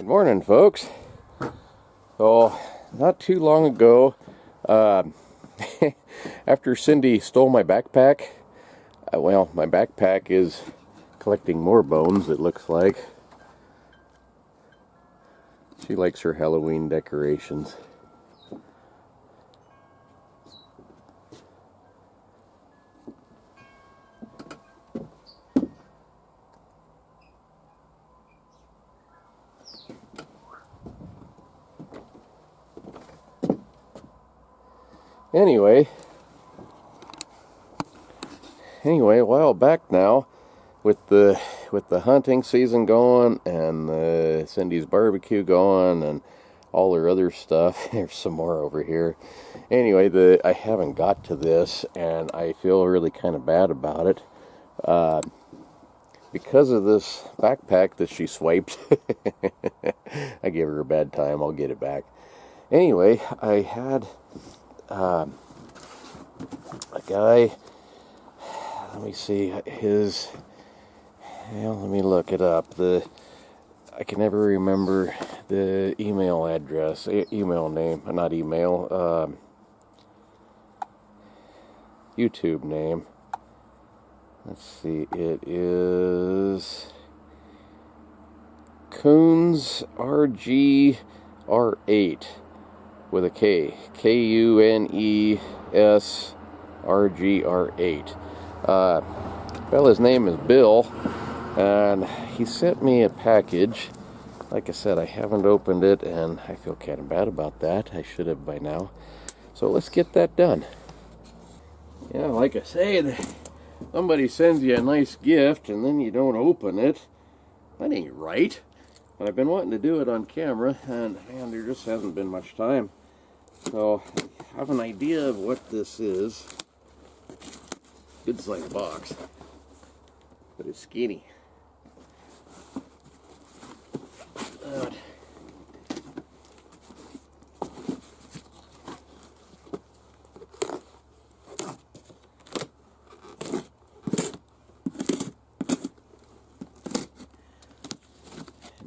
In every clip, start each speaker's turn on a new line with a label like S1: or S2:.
S1: Good morning, folks. So, not too long ago, after Cindy stole my backpack, well, my backpack is collecting more bones, it looks like. She likes her Halloween decorations. Anyway, a while back now, with the hunting season going and Cindy's barbecue going and all her other stuff, there's some more over here. Anyway, I haven't got to this, and I feel really kind of bad about it because of this backpack that she swiped. I gave her a bad time. I'll get it back. Anyway, I had a guy, let me see, let me look it up. I can never remember the email address, email name, not email, YouTube name. Let's see, it is KunesRGr8 with a K. KunesRGr8. Well, his name is Bill, and he sent me a package. Like I said, I haven't opened it, and I feel kind of bad about that. I should have by now. So let's get that done. Yeah, like I say, somebody sends you a nice gift, and then you don't open it. That ain't right. But I've been wanting to do it on camera, and man, there just hasn't been much time. So, I have an idea of what this is. Good size box, but it's skinny. And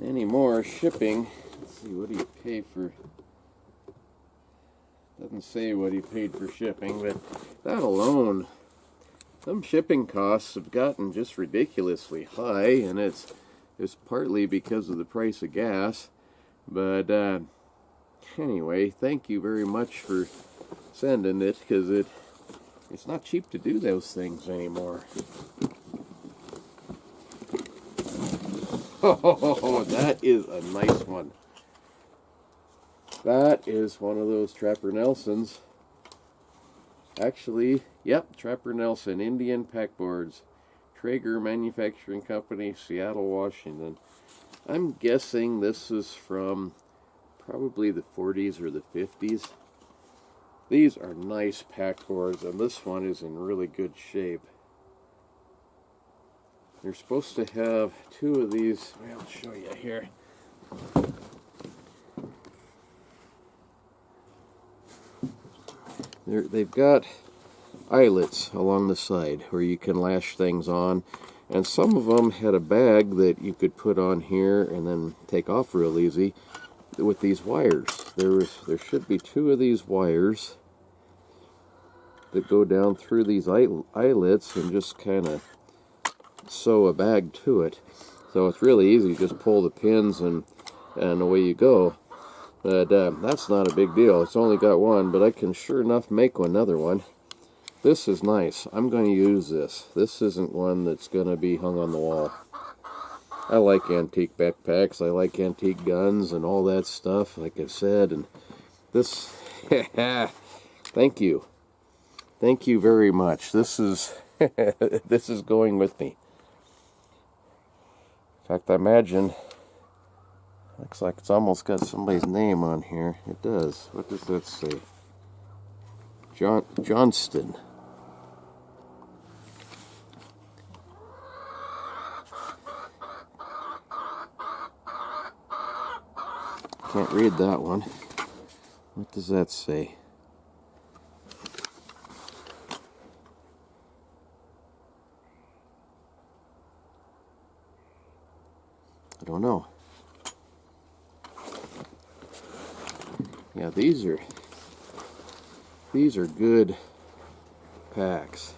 S1: any more shipping, let's see, what do you pay for? Doesn't say what he paid for shipping, but that alone, some shipping costs have gotten just ridiculously high, and it's partly because of the price of gas. But anyway, thank you very much for sending it, because it's not cheap to do those things anymore. Oh, that is a nice one. That is one of those Trapper Nelsons. Actually, yep, Trapper Nelson, Indian Packboards, Traeger Manufacturing Company, Seattle, Washington. I'm guessing this is from probably the 40s or the 50s. These are nice packboards, and this one is in really good shape. You're supposed to have two of these. I'll show you here. They've got eyelets along the side where you can lash things on, and some of them had a bag that you could put on here and then take off real easy with these wires. There should be two of these wires that go down through these eyelets and just kind of sew a bag to it. So it's really easy. Just pull the pins and away you go. But that's not a big deal. It's only got one, but I can sure enough make another one. This is nice. I'm going to use this. This isn't one that's going to be hung on the wall. I like antique backpacks. I like antique guns and all that stuff, like I've said. And this, thank you. Thank you very much. This is, this is going with me. In fact, I imagine, looks like it's almost got somebody's name on here. It does. What does that say? Johnston. Can't read that one. What does that say? I don't know. Yeah, these are good packs.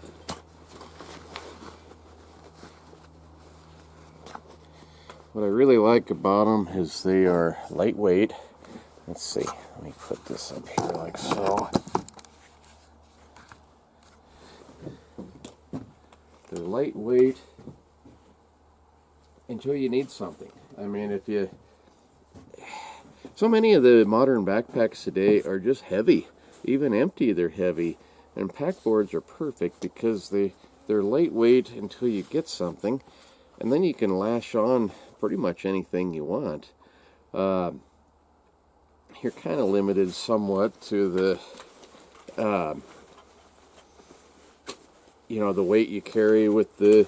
S1: What I really like about them is they are lightweight. Let's see, let me put this up here like so. They're lightweight until you need something. I mean, so many of the modern backpacks today are just heavy. Even empty, they're heavy. And pack boards are perfect because they're lightweight until you get something, and then you can lash on pretty much anything you want. You're kind of limited somewhat to the the weight you carry with the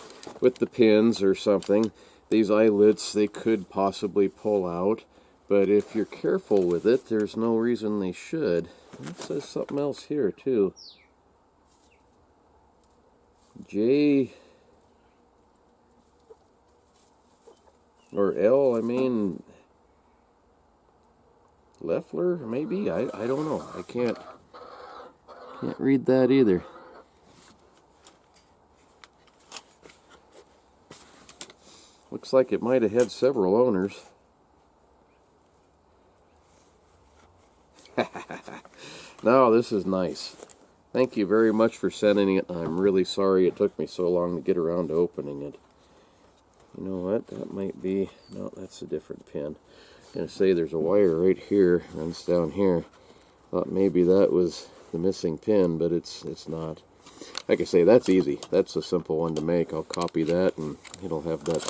S1: pins or something. These eyelets, they could possibly pull out, but if you're careful with it, there's no reason they should. It says something else here too. J or L, I mean Leffler, maybe? I don't know. I can't read that either. Looks like it might have had several owners. No, this is nice. Thank you very much for sending it. I'm really sorry it took me so long to get around to opening it. You know what? That might be... No, that's a different pin. I'm going to say there's a wire right here, runs down here. Thought maybe that was the missing pin, but it's not. Like I say, that's easy. That's a simple one to make. I'll copy that, and it'll have that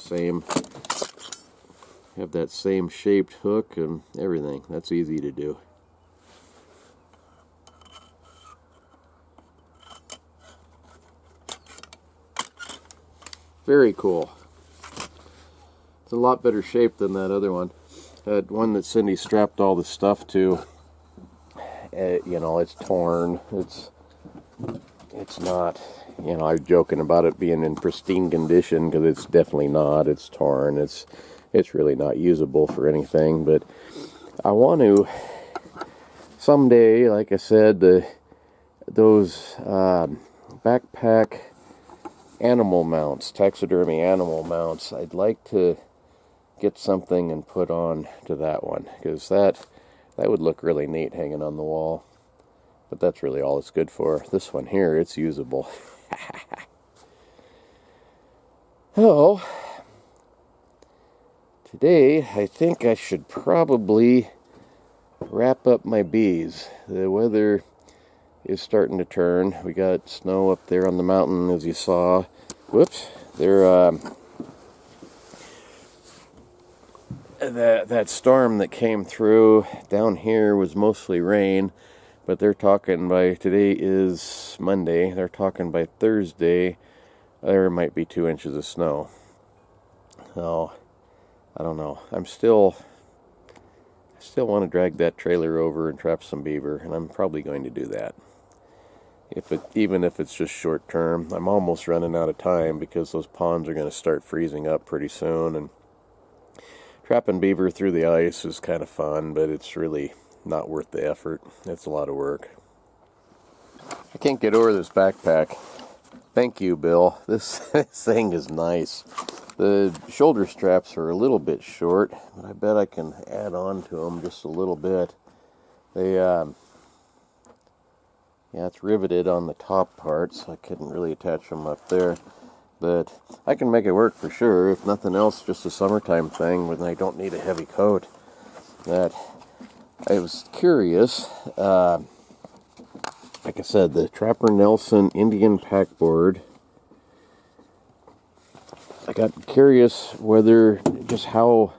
S1: same shaped hook and everything. That's easy to do. Very cool. It's a lot better shape than that other one. That one that Cindy strapped all the stuff to, it's torn. It's not, I'm joking about it being in pristine condition, because it's definitely not. It's torn. It's really not usable for anything. But I want to someday, like I said, those backpack animal mounts, taxidermy animal mounts, I'd like to get something and put on to that one, because that would look really neat hanging on the wall. But that's really all it's good for. This one here, it's usable. Oh, today I think I should probably wrap up my bees. The weather is starting to turn. We got snow up there on the mountain, as you saw. Whoops. That storm that came through down here was mostly rain, but they're talking by, today is Monday, they're talking by Thursday there might be 2 inches of snow. So I don't know. I still want to drag that trailer over and trap some beaver, and I'm probably going to do that. Even if it's just short term. I'm almost running out of time because those ponds are going to start freezing up pretty soon, and trapping beaver through the ice is kind of fun, but it's really not worth the effort. It's a lot of work. I can't get over this backpack. Thank you, Bill. This thing is nice. The shoulder straps are a little bit short, but I bet I can add on to them just a little bit. It's riveted on the top part, so I couldn't really attach them up there. But I can make it work for sure. If nothing else, just a summertime thing when I don't need a heavy coat. That I was curious. Like I said, the Trapper Nelson Indian pack board. I got curious whether just how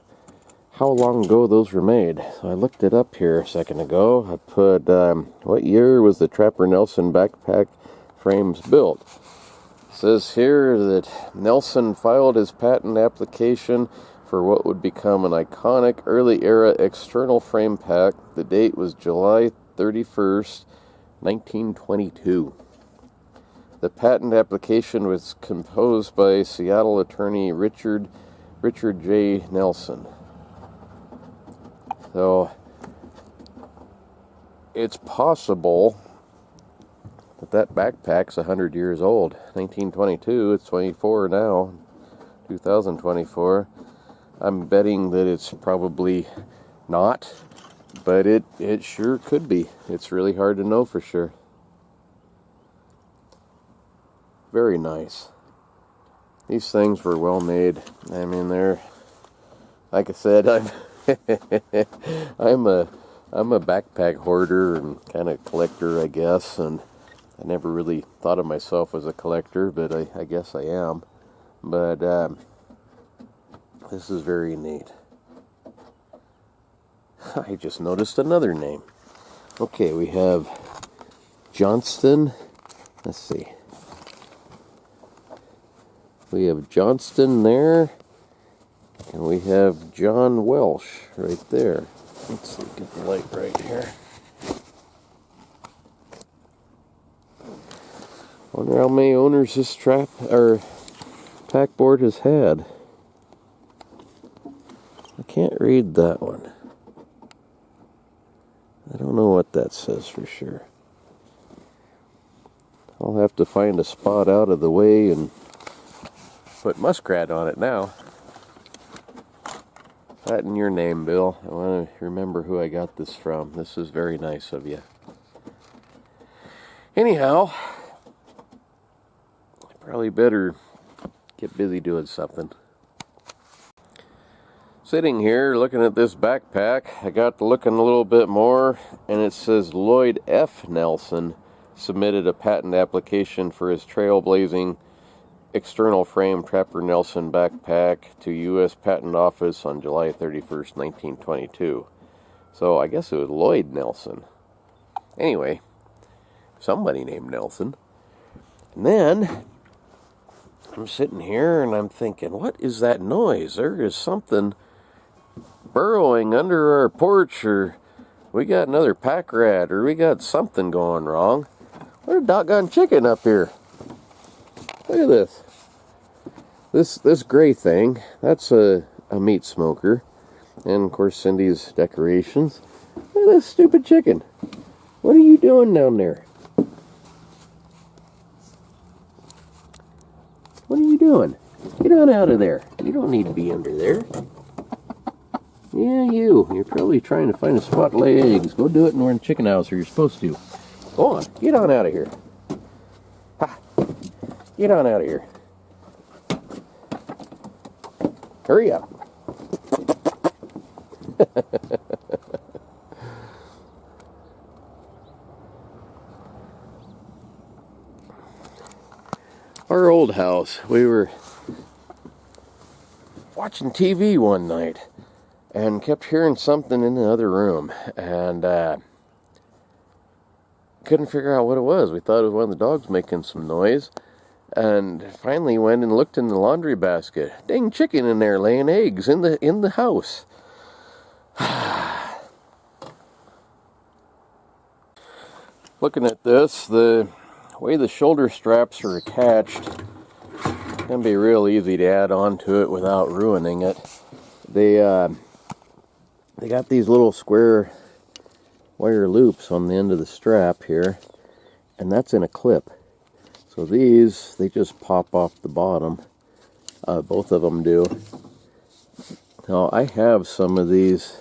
S1: long ago those were made. So I looked it up here a second ago. I put what year was the Trapper Nelson backpack frames built. It says here that Nelson filed his patent application for what would become an iconic early era external frame pack. The date was July 31st, 1922. The patent application was composed by Seattle attorney Richard J. Nelson. So, it's possible that backpack's 100 years old. 1922, it's 24 now, 2024. I'm betting that it's probably not, but it sure could be. It's really hard to know for sure. Very nice. These things were well made. I mean, they're, like I said, I'm a backpack hoarder and kind of collector, I guess, and I never really thought of myself as a collector, but I guess I am. But this is very neat. I just noticed another name. Okay, we have Johnston. Let's see. We have Johnston there, and we have John Welsh right there. Let's see, get the light right here. Wonder how many owners this packboard has had. I can't read that one. I don't know what that says for sure. I'll have to find a spot out of the way and put muskrat on it now. That in your name, Bill. I want to remember who I got this from. This is very nice of you. Anyhow, I probably better get busy doing something. Sitting here looking at this backpack, I got to looking a little bit more, and it says Lloyd F. Nelson submitted a patent application for his trailblazing external frame Trapper Nelson backpack to U.S. Patent Office on July 31st, 1922. So I guess it was Lloyd Nelson. Anyway, somebody named Nelson. And then I'm sitting here and I'm thinking, what is that noise? There is something burrowing under our porch, or we got another pack rat, or we got something going wrong. What a doggone chicken up here. Look at this. This gray thing, that's a meat smoker. And of course Cindy's decorations. Look at this stupid chicken. What are you doing down there? What are you doing? Get on out of there. You don't need to be under there. Yeah, you're probably trying to find a spot to lay eggs. Go do it in the chicken house, or you're supposed to. Go on, get on out of here. Ha! Get on out of here. Hurry up. Our old house, we were watching TV one night and kept hearing something in the other room, and couldn't figure out what it was. We thought it was one of the dogs making some noise, and finally went and looked in the laundry basket. Dang chicken in there laying eggs in the house. Looking at this, the way the shoulder straps are attached can be real easy to add on to it without ruining it. They got these little square wire loops on the end of the strap here, and that's in a clip. So these, they just pop off the bottom. Both of them do. Now I have some of these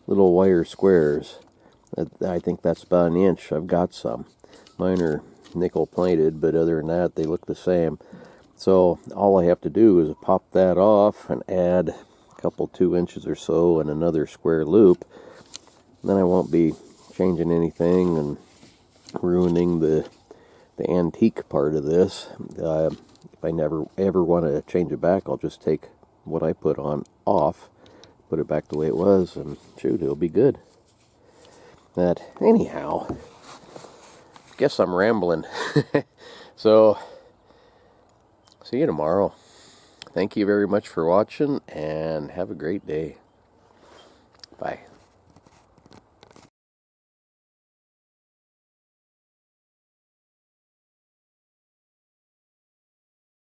S1: little wire squares. I think that's about an inch. I've got some. Mine are nickel plated, but other than that, they look the same. So all I have to do is pop that off and add a couple 2 inches or so and another square loop. Then I won't be changing anything and ruining the antique part of this. If I never ever want to change it back, I'll just take what I put on off, put it back the way it was, and shoot, it'll be good. But anyhow, guess I'm rambling. So, see you tomorrow. Thank you very much for watching, and have a great day. Bye.